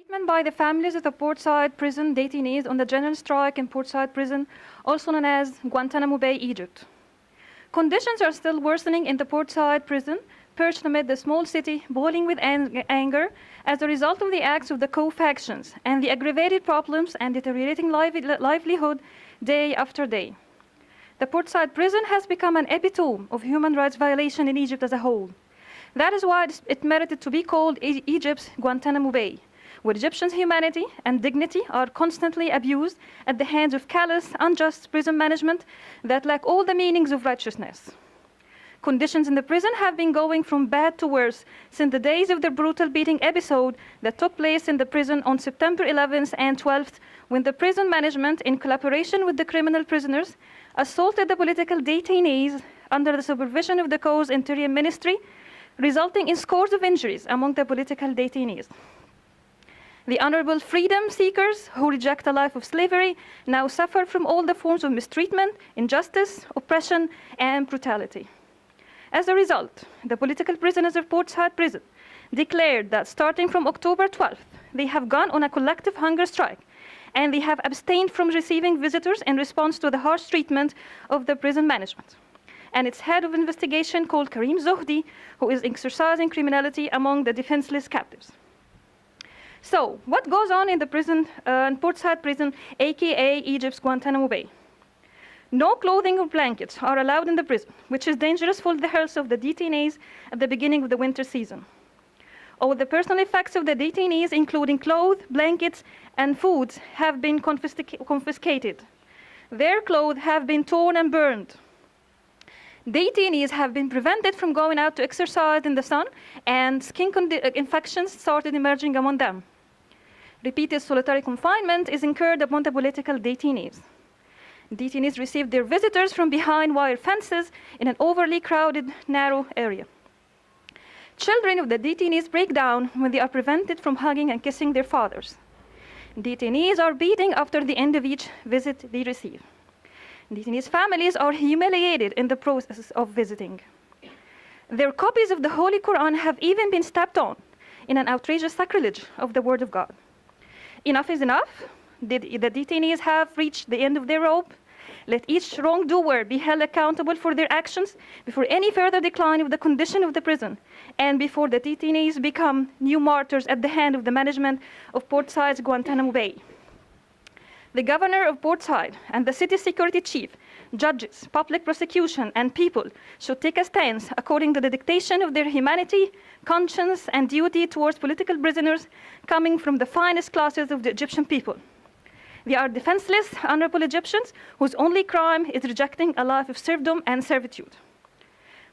Statement by the families of the Portside prison detainees on the general strike in Portside prison, also known as Guantanamo Bay, Egypt. Conditions are still worsening in the Portside prison, perched amid the small city boiling with anger as a result of the acts of the co-factions and the aggravated problems and deteriorating livelihood day after day. The Portside prison has become an epitome of human rights violation in Egypt as a whole. That is why it merited to be called Egypt's Guantanamo Bay, where Egyptians' humanity and dignity are constantly abused at the hands of callous, unjust prison management that lack all the meanings of righteousness. Conditions in the prison have been going from bad to worse since the days of the brutal beating episode that took place in the prison on September 11th and 12th, when the prison management, in collaboration with the criminal prisoners, assaulted the political detainees under the supervision of the CO's Interior Ministry, resulting in scores of injuries among the political detainees. The honorable freedom seekers who reject a life of slavery now suffer from all the forms of mistreatment, injustice, oppression, and brutality. As a result, the political prisoners of Portside Prison declared that starting from October 12th, they have gone on a collective hunger strike, and they have abstained from receiving visitors in response to the harsh treatment of the prison management. And its head of investigation, called Karim Zohdi, who is exercising criminality among the defenseless captives. So, what goes on in the prison, in Portside Prison, aka Egypt's Guantanamo Bay? No clothing or blankets are allowed in the prison, which is dangerous for the health of the detainees at the beginning of the winter season. All the personal effects of the detainees, including clothes, blankets, and foods, have been confiscated. Their clothes have been torn and burned. Detainees have been prevented from going out to exercise in the sun, and skin infections started emerging among them. Repeated solitary confinement is incurred upon the political detainees. Detainees receive their visitors from behind wire fences in an overly crowded, narrow area. Children of the detainees break down when they are prevented from hugging and kissing their fathers. Detainees are beaten after the end of each visit they receive. Detainees' families are humiliated in the process of visiting. Their copies of the Holy Quran have even been stepped on in an outrageous sacrilege of the Word of God. Enough is enough. The detainees have reached the end of their rope. Let each wrongdoer be held accountable for their actions before any further decline of the condition of the prison, and before the detainees become new martyrs at the hand of the management of Portside's Guantanamo Bay. The governor of Portside and the city security chief, judges, public prosecution, and people should take a stance according to the dictation of their humanity, conscience, and duty towards political prisoners coming from the finest classes of the Egyptian people. They are defenseless, honorable Egyptians whose only crime is rejecting a life of serfdom and servitude.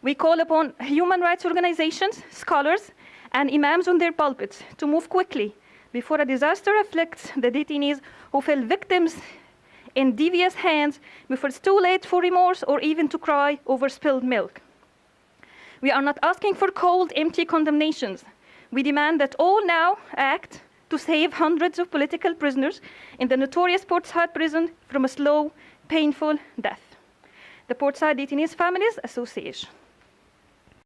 We call upon human rights organizations, scholars, and imams on their pulpits to move quickly before a disaster afflicts the detainees who fell victims in devious hands before it's too late for remorse or even to cry over spilled milk. We are not asking for cold, empty condemnations. We demand that all now act to save hundreds of political prisoners in the notorious Portside prison from a slow, painful death. The Portside Detainees Families Association.